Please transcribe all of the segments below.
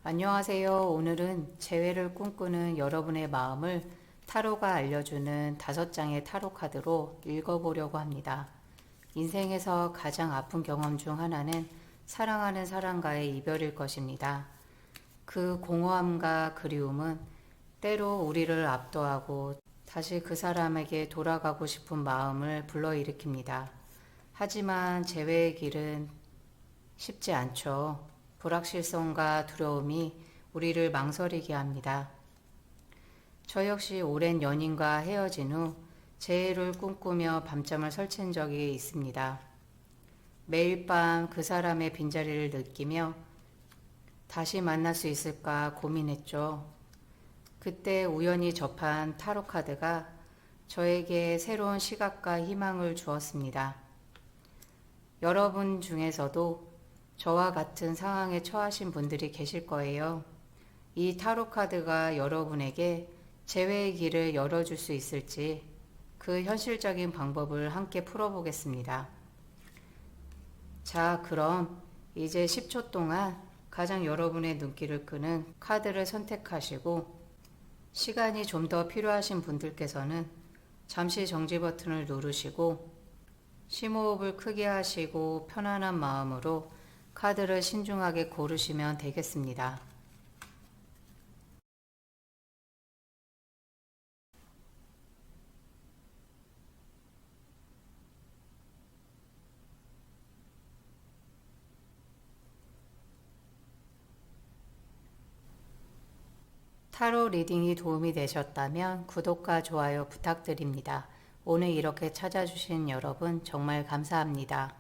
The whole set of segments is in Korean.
안녕하세요. 오늘은 재회를 꿈꾸는 여러분의 마음을 타로가 알려주는 5장의 타로 카드로 읽어보려고 합니다. 인생에서 가장 아픈 경험 중 하나는 사랑하는 사람과의 이별일 것입니다. 그 공허함과 그리움은 때로 우리를 압도하고 다시 그 사람에게 돌아가고 싶은 마음을 불러일으킵니다. 하지만 재회의 길은 쉽지 않죠. 불확실성과 두려움이 우리를 망설이게 합니다. 저 역시 오랜 연인과 헤어진 후 재회를 꿈꾸며 밤잠을 설친 적이 있습니다. 매일 밤 그 사람의 빈자리를 느끼며 다시 만날 수 있을까 고민했죠. 그때 우연히 접한 타로 카드가 저에게 새로운 시각과 희망을 주었습니다. 여러분 중에서도 저와 같은 상황에 처하신 분들이 계실 거예요. 이 타로 카드가 여러분에게 재회의 길을 열어줄 수 있을지 그 현실적인 방법을 함께 풀어보겠습니다. 자, 그럼 이제 10초 동안 가장 여러분의 눈길을 끄는 카드를 선택하시고 시간이 좀 더 필요하신 분들께서는 잠시 정지 버튼을 누르시고 심호흡을 크게 하시고 편안한 마음으로 카드를 신중하게 고르시면 되겠습니다. 타로 리딩이 도움이 되셨다면 구독과 좋아요 부탁드립니다. 오늘 이렇게 찾아주신 여러분 정말 감사합니다.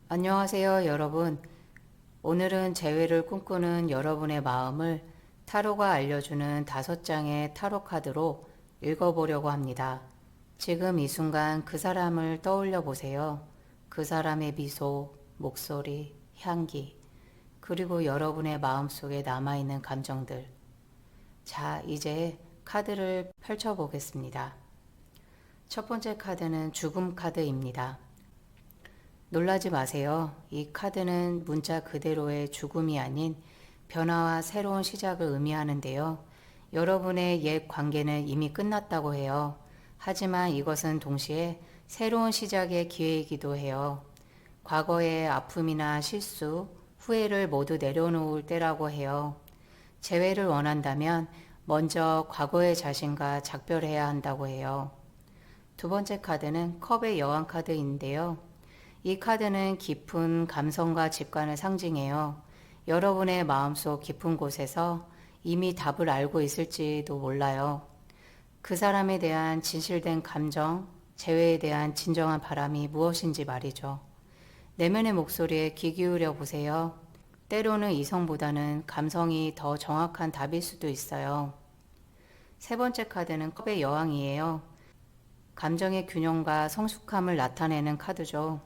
안녕하세요, 여러분. 오늘은 재회를 꿈꾸는 여러분의 마음을 타로가 알려주는 5장의 타로 카드로 읽어보려고 합니다. 지금 이 순간 그 사람을 떠올려 보세요. 그 사람의 미소, 목소리, 향기, 그리고 여러분의 마음속에 남아있는 감정들. 자, 이제 카드를 펼쳐보겠습니다. 첫 번째 카드는 죽음 카드입니다. 놀라지 마세요. 이 카드는 문자 그대로의 죽음이 아닌 변화와 새로운 시작을 의미하는데요. 여러분의 옛 관계는 이미 끝났다고 해요. 하지만 이것은 동시에 새로운 시작의 기회이기도 해요. 과거의 아픔이나 실수, 후회를 모두 내려놓을 때라고 해요. 재회를 원한다면 먼저 과거의 자신과 작별해야 한다고 해요. 두 번째 카드는 컵의 여왕 카드인데요. 이 카드는 깊은 감성과 직관을 상징해요. 여러분의 마음속 깊은 곳에서 이미 답을 알고 있을지도 몰라요. 그 사람에 대한 진실된 감정, 재회에 대한 진정한 바람이 무엇인지 말이죠. 내면의 목소리에 귀 기울여 보세요. 때로는 이성보다는 감성이 더 정확한 답일 수도 있어요. 세 번째 카드는 컵의 여왕이에요. 감정의 균형과 성숙함을 나타내는 카드죠.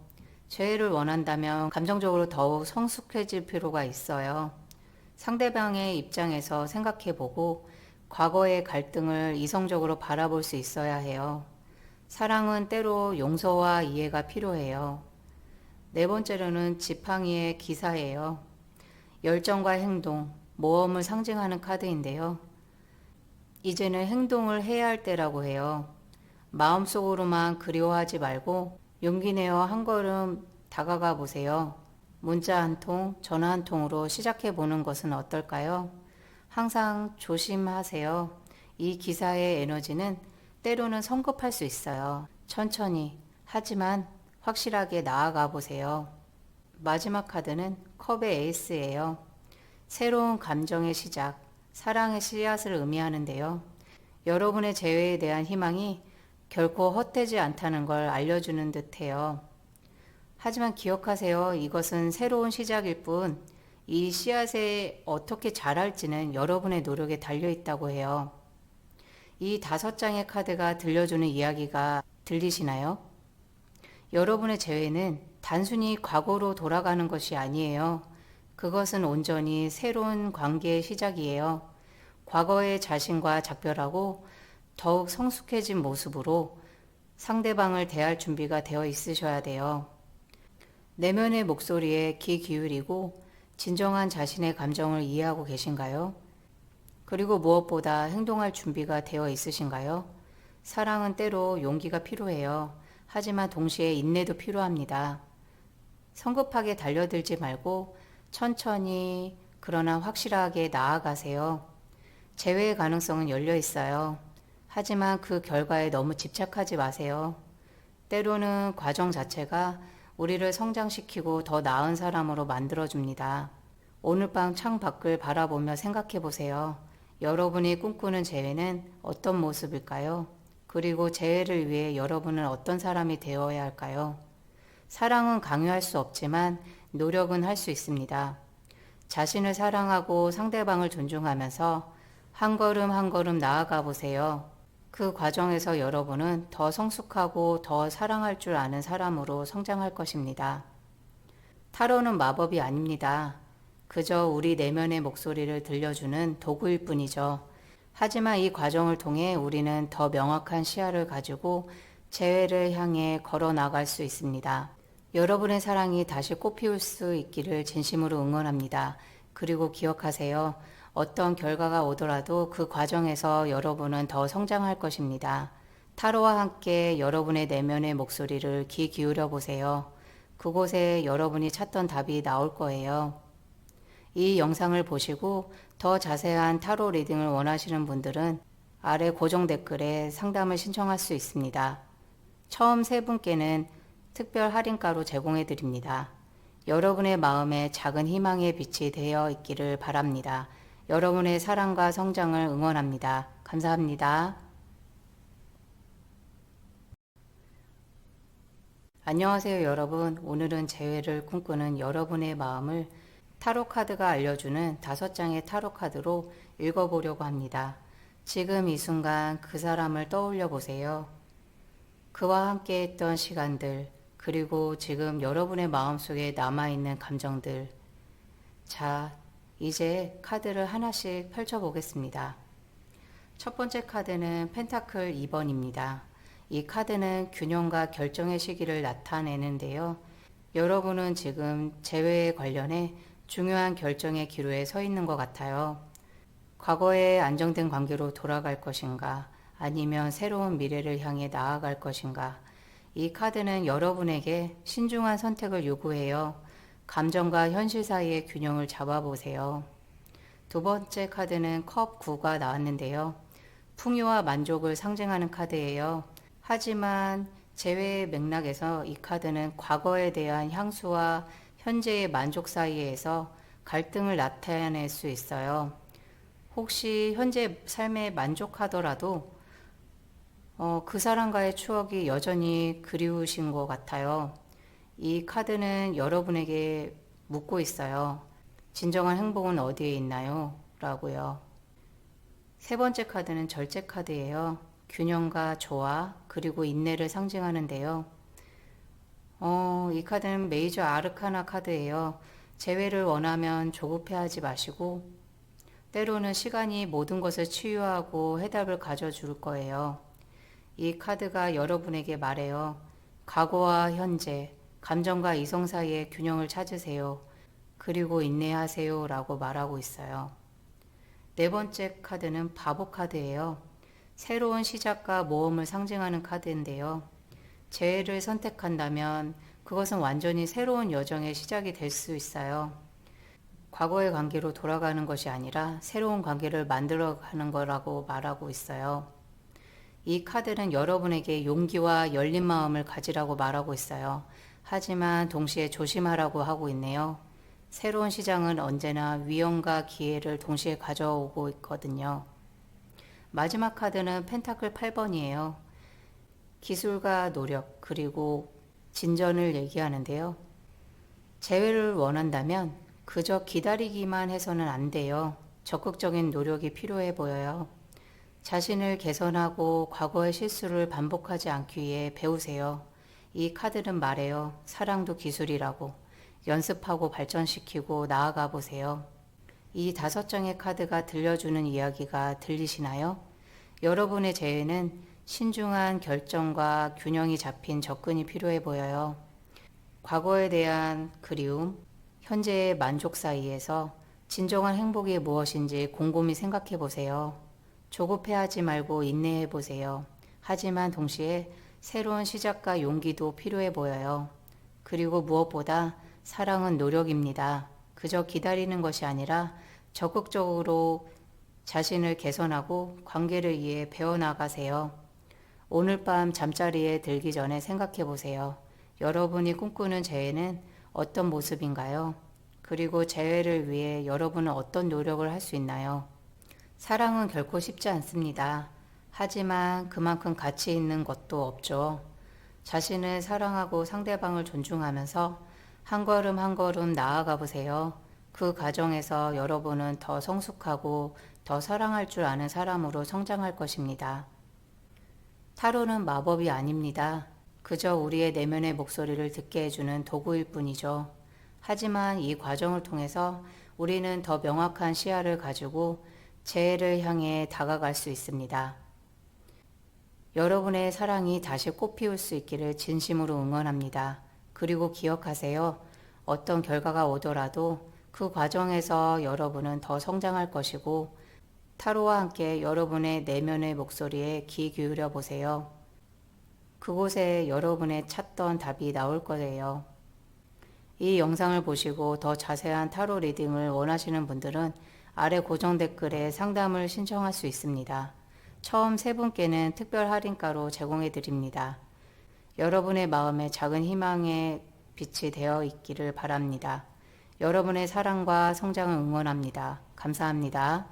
재회를 원한다면 감정적으로 더욱 성숙해질 필요가 있어요. 상대방의 입장에서 생각해보고 과거의 갈등을 이성적으로 바라볼 수 있어야 해요. 사랑은 때로 용서와 이해가 필요해요. 네 번째로는 지팡이의 기사예요. 열정과 행동, 모험을 상징하는 카드인데요. 이제는 행동을 해야 할 때라고 해요. 마음속으로만 그리워하지 말고 용기 내어 한 걸음 다가가 보세요. 문자 한 통, 전화 한 통으로 시작해 보는 것은 어떨까요? 항상 조심하세요. 이 기사의 에너지는 때로는 성급할 수 있어요. 천천히, 하지만 확실하게 나아가 보세요. 마지막 카드는 컵의 에이스예요. 새로운 감정의 시작, 사랑의 씨앗을 의미하는데요. 여러분의 재회에 대한 희망이 결코 헛되지 않다는 걸 알려주는 듯해요. 하지만 기억하세요. 이것은 새로운 시작일 뿐, 이 씨앗에 어떻게 자랄지는 여러분의 노력에 달려있다고 해요. 이 5장의 카드가 들려주는 이야기가 들리시나요? 여러분의 재회는 단순히 과거로 돌아가는 것이 아니에요. 그것은 온전히 새로운 관계의 시작이에요. 과거의 자신과 작별하고 더욱 성숙해진 모습으로 상대방을 대할 준비가 되어 있으셔야 돼요. 내면의 목소리에 귀 기울이고 진정한 자신의 감정을 이해하고 계신가요? 그리고 무엇보다 행동할 준비가 되어 있으신가요? 사랑은 때로 용기가 필요해요. 하지만 동시에 인내도 필요합니다. 성급하게 달려들지 말고 천천히 그러나 확실하게 나아가세요. 재회의 가능성은 열려 있어요. 하지만 그 결과에 너무 집착하지 마세요. 때로는 과정 자체가 우리를 성장시키고 더 나은 사람으로 만들어줍니다. 오늘 밤 창 밖을 바라보며 생각해 보세요. 여러분이 꿈꾸는 재회는 어떤 모습일까요? 그리고 재회를 위해 여러분은 어떤 사람이 되어야 할까요? 사랑은 강요할 수 없지만 노력은 할 수 있습니다. 자신을 사랑하고 상대방을 존중하면서 한 걸음 한 걸음 나아가 보세요. 그 과정에서 여러분은 더 성숙하고 더 사랑할 줄 아는 사람으로 성장할 것입니다. 타로는 마법이 아닙니다. 그저 우리 내면의 목소리를 들려주는 도구일 뿐이죠. 하지만 이 과정을 통해 우리는 더 명확한 시야를 가지고 재회를 향해 걸어 나갈 수 있습니다. 여러분의 사랑이 다시 꽃피울 수 있기를 진심으로 응원합니다. 그리고 기억하세요. 어떤 결과가 오더라도 그 과정에서 여러분은 더 성장할 것입니다. 타로와 함께 여러분의 내면의 목소리를 귀 기울여 보세요. 그곳에 여러분이 찾던 답이 나올 거예요. 이 영상을 보시고 더 자세한 타로 리딩을 원하시는 분들은 아래 고정 댓글에 상담을 신청할 수 있습니다. 처음 3분께는 특별 할인가로 제공해 드립니다. 여러분의 마음에 작은 희망의 빛이 되어 있기를 바랍니다. 여러분의 사랑과 성장을 응원합니다. 감사합니다. 안녕하세요 여러분. 오늘은 재회를 꿈꾸는 여러분의 마음을 타로 카드가 알려주는 5장의 타로 카드로 읽어보려고 합니다. 지금 이 순간 그 사람을 떠올려 보세요. 그와 함께 했던 시간들, 그리고 지금 여러분의 마음속에 남아있는 감정들. 자, 이제 카드를 하나씩 펼쳐보겠습니다. 첫 번째 카드는 펜타클 2번입니다. 이 카드는 균형과 결정의 시기를 나타내는데요. 여러분은 지금 재회에 관련해 중요한 결정의 기로에 서 있는 것 같아요. 과거의 안정된 관계로 돌아갈 것인가, 아니면 새로운 미래를 향해 나아갈 것인가. 이 카드는 여러분에게 신중한 선택을 요구해요. 감정과 현실 사이의 균형을 잡아보세요. 두 번째 카드는 컵 9가 나왔는데요. 풍요와 만족을 상징하는 카드예요. 하지만 재회의 맥락에서 이 카드는 과거에 대한 향수와 현재의 만족 사이에서 갈등을 나타낼 수 있어요. 혹시 현재 삶에 만족하더라도 그 사람과의 추억이 여전히 그리우신 것 같아요. 이 카드는 여러분에게 묻고 있어요. 진정한 행복은 어디에 있나요? 라고요. 세 번째 카드는 절제 카드예요. 균형과 조화 그리고 인내를 상징하는데요. 이 카드는 메이저 아르카나 카드예요. 재회를 원하면 조급해하지 마시고 때로는 시간이 모든 것을 치유하고 해답을 가져줄 거예요. 이 카드가 여러분에게 말해요. 과거와 현재, 감정과 이성 사이의 균형을 찾으세요. 그리고 인내하세요 라고 말하고 있어요. 네 번째 카드는 바보 카드예요. 새로운 시작과 모험을 상징하는 카드인데요. 재회를 선택한다면 그것은 완전히 새로운 여정의 시작이 될 수 있어요. 과거의 관계로 돌아가는 것이 아니라 새로운 관계를 만들어가는 거라고 말하고 있어요. 이 카드는 여러분에게 용기와 열린 마음을 가지라고 말하고 있어요. 하지만 동시에 조심하라고 하고 있네요. 새로운 시장은 언제나 위험과 기회를 동시에 가져오고 있거든요. 마지막 카드는 펜타클 8번이에요. 기술과 노력 그리고 진전을 얘기하는데요. 재회를 원한다면 그저 기다리기만 해서는 안 돼요. 적극적인 노력이 필요해 보여요. 자신을 개선하고 과거의 실수를 반복하지 않기 위해 배우세요. 이 카드는 말해요. 사랑도 기술이라고. 연습하고 발전시키고 나아가 보세요. 이 5장의 카드가 들려주는 이야기가 들리시나요? 여러분의 재회는 신중한 결정과 균형이 잡힌 접근이 필요해 보여요. 과거에 대한 그리움, 현재의 만족 사이에서 진정한 행복이 무엇인지 곰곰이 생각해 보세요. 조급해하지 말고 인내해 보세요. 하지만 동시에 새로운 시작과 용기도 필요해 보여요. 그리고 무엇보다 사랑은 노력입니다. 그저 기다리는 것이 아니라 적극적으로 자신을 개선하고 관계를 위해 배워나가세요. 오늘 밤 잠자리에 들기 전에 생각해 보세요. 여러분이 꿈꾸는 재회는 어떤 모습인가요? 그리고 재회를 위해 여러분은 어떤 노력을 할 수 있나요? 사랑은 결코 쉽지 않습니다. 하지만 그만큼 가치 있는 것도 없죠. 자신을 사랑하고 상대방을 존중하면서 한 걸음 한 걸음 나아가 보세요. 그 과정에서 여러분은 더 성숙하고 더 사랑할 줄 아는 사람으로 성장할 것입니다. 타로는 마법이 아닙니다. 그저 우리의 내면의 목소리를 듣게 해주는 도구일 뿐이죠. 하지만 이 과정을 통해서 우리는 더 명확한 시야를 가지고 재해를 향해 다가갈 수 있습니다. 여러분의 사랑이 다시 꽃피울 수 있기를 진심으로 응원합니다. 그리고 기억하세요. 어떤 결과가 오더라도 그 과정에서 여러분은 더 성장할 것이고 타로와 함께 여러분의 내면의 목소리에 귀 기울여 보세요. 그곳에 여러분의 찾던 답이 나올 거예요. 이 영상을 보시고 더 자세한 타로 리딩을 원하시는 분들은 아래 고정 댓글에 상담을 신청할 수 있습니다. 처음 3분께는 특별 할인가로 제공해 드립니다. 여러분의 마음에 작은 희망의 빛이 되어 있기를 바랍니다. 여러분의 사랑과 성장을 응원합니다. 감사합니다.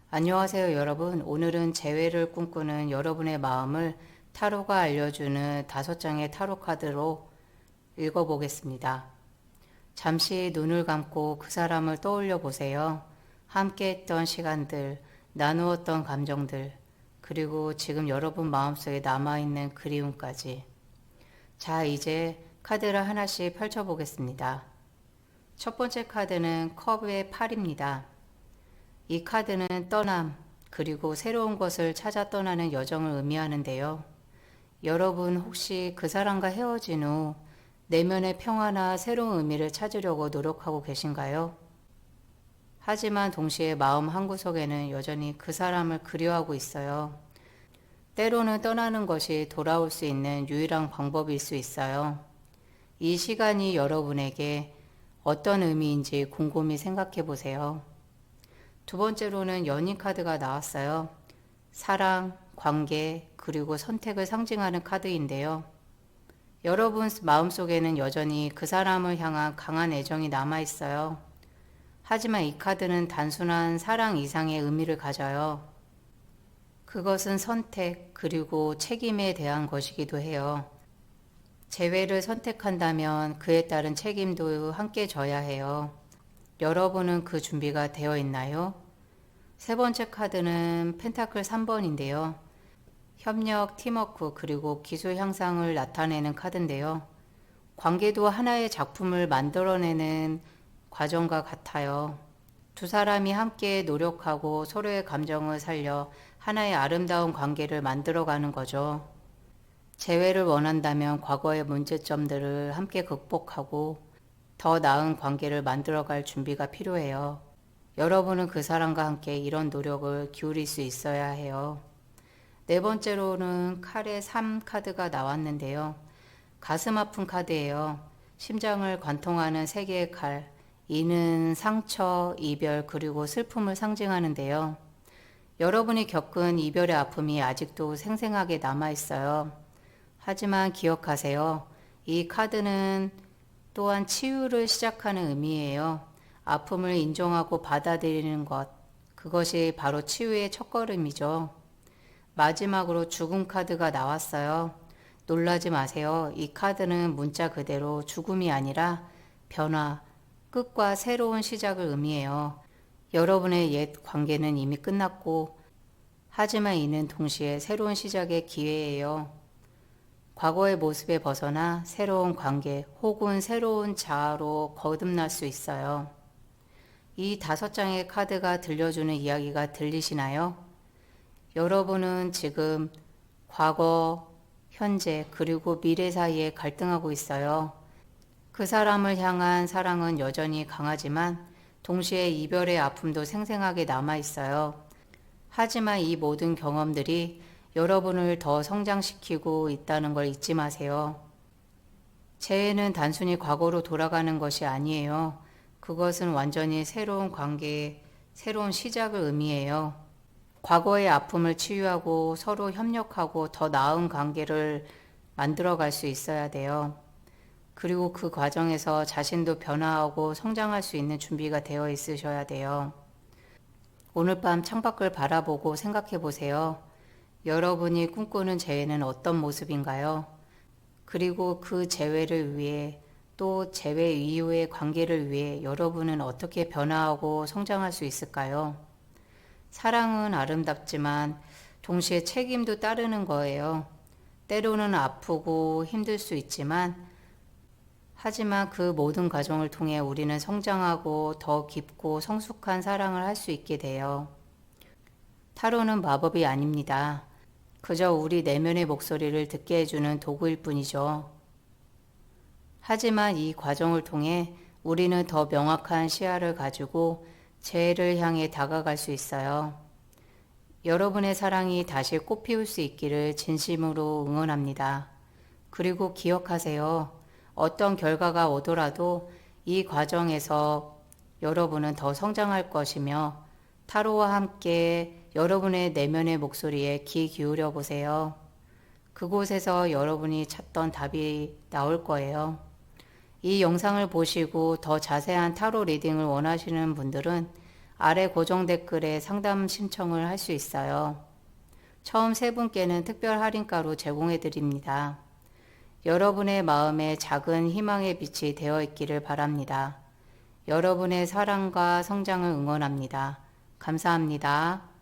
안녕하세요 여러분. 오늘은 재회를 꿈꾸는 여러분의 마음을 타로가 알려주는 5장의 타로 카드로 읽어보겠습니다. 잠시 눈을 감고 그 사람을 떠올려 보세요. 함께 했던 시간들, 나누었던 감정들, 그리고 지금 여러분 마음속에 남아있는 그리움까지. 자, 이제 카드를 하나씩 펼쳐보겠습니다. 첫 번째 카드는 컵의 8입니다. 이 카드는 떠남, 그리고 새로운 것을 찾아 떠나는 여정을 의미하는데요. 여러분 혹시 그 사람과 헤어진 후 내면의 평화나 새로운 의미를 찾으려고 노력하고 계신가요? 하지만 동시에 마음 한구석에는 여전히 그 사람을 그리워하고 있어요. 때로는 떠나는 것이 돌아올 수 있는 유일한 방법일 수 있어요. 이 시간이 여러분에게 어떤 의미인지 곰곰이 생각해 보세요. 두 번째로는 연인 카드가 나왔어요. 사랑, 관계, 그리고 선택을 상징하는 카드인데요. 여러분 마음속에는 여전히 그 사람을 향한 강한 애정이 남아있어요. 하지만 이 카드는 단순한 사랑 이상의 의미를 가져요. 그것은 선택, 그리고 책임에 대한 것이기도 해요. 재회를 선택한다면 그에 따른 책임도 함께 져야 해요. 여러분은 그 준비가 되어 있나요? 세 번째 카드는 펜타클 3번인데요. 협력, 팀워크, 그리고 기술 향상을 나타내는 카드인데요. 관계도 하나의 작품을 만들어내는 과정과 같아요. 두 사람이 함께 노력하고 서로의 감정을 살려 하나의 아름다운 관계를 만들어가는 거죠. 재회를 원한다면 과거의 문제점들을 함께 극복하고 더 나은 관계를 만들어갈 준비가 필요해요. 여러분은 그 사람과 함께 이런 노력을 기울일 수 있어야 해요. 네 번째로는 칼의 3 카드가 나왔는데요. 가슴 아픈 카드예요. 심장을 관통하는 3개의 칼. 이는 상처, 이별, 그리고 슬픔을 상징하는데요. 여러분이 겪은 이별의 아픔이 아직도 생생하게 남아있어요. 하지만 기억하세요. 이 카드는 또한 치유를 시작하는 의미예요. 아픔을 인정하고 받아들이는 것, 그것이 바로 치유의 첫걸음이죠. 마지막으로 죽음 카드가 나왔어요. 놀라지 마세요. 이 카드는 문자 그대로 죽음이 아니라 변화, 끝과 새로운 시작을 의미해요. 여러분의 옛 관계는 이미 끝났고, 하지만 이는 동시에 새로운 시작의 기회예요. 과거의 모습에 벗어나 새로운 관계 혹은 새로운 자아로 거듭날 수 있어요. 이 5장의 카드가 들려주는 이야기가 들리시나요? 여러분은 지금 과거, 현재, 그리고 미래 사이에 갈등하고 있어요. 그 사람을 향한 사랑은 여전히 강하지만 동시에 이별의 아픔도 생생하게 남아 있어요. 하지만 이 모든 경험들이 여러분을 더 성장시키고 있다는 걸 잊지 마세요. 재해는 단순히 과거로 돌아가는 것이 아니에요. 그것은 완전히 새로운 관계, 새로운 시작을 의미해요. 과거의 아픔을 치유하고 서로 협력하고 더 나은 관계를 만들어갈 수 있어야 돼요. 그리고 그 과정에서 자신도 변화하고 성장할 수 있는 준비가 되어 있으셔야 돼요. 오늘 밤 창밖을 바라보고 생각해 보세요. 여러분이 꿈꾸는 재회는 어떤 모습인가요? 그리고 그 재회를 위해 또 재회 이후의 관계를 위해 여러분은 어떻게 변화하고 성장할 수 있을까요? 사랑은 아름답지만 동시에 책임도 따르는 거예요. 때로는 아프고 힘들 수 있지만 하지만 그 모든 과정을 통해 우리는 성장하고 더 깊고 성숙한 사랑을 할 수 있게 돼요. 타로는 마법이 아닙니다. 그저 우리 내면의 목소리를 듣게 해주는 도구일 뿐이죠. 하지만 이 과정을 통해 우리는 더 명확한 시야를 가지고 재해를 향해 다가갈 수 있어요. 여러분의 사랑이 다시 꽃피울 수 있기를 진심으로 응원합니다. 그리고 기억하세요. 어떤 결과가 오더라도 이 과정에서 여러분은 더 성장할 것이며 타로와 함께 여러분의 내면의 목소리에 귀 기울여 보세요. 그곳에서 여러분이 찾던 답이 나올 거예요. 이 영상을 보시고 더 자세한 타로 리딩을 원하시는 분들은 아래 고정 댓글에 상담 신청을 할 수 있어요. 처음 3분께는 특별 할인가로 제공해 드립니다. 여러분의 마음에 작은 희망의 빛이 되어 있기를 바랍니다. 여러분의 사랑과 성장을 응원합니다. 감사합니다.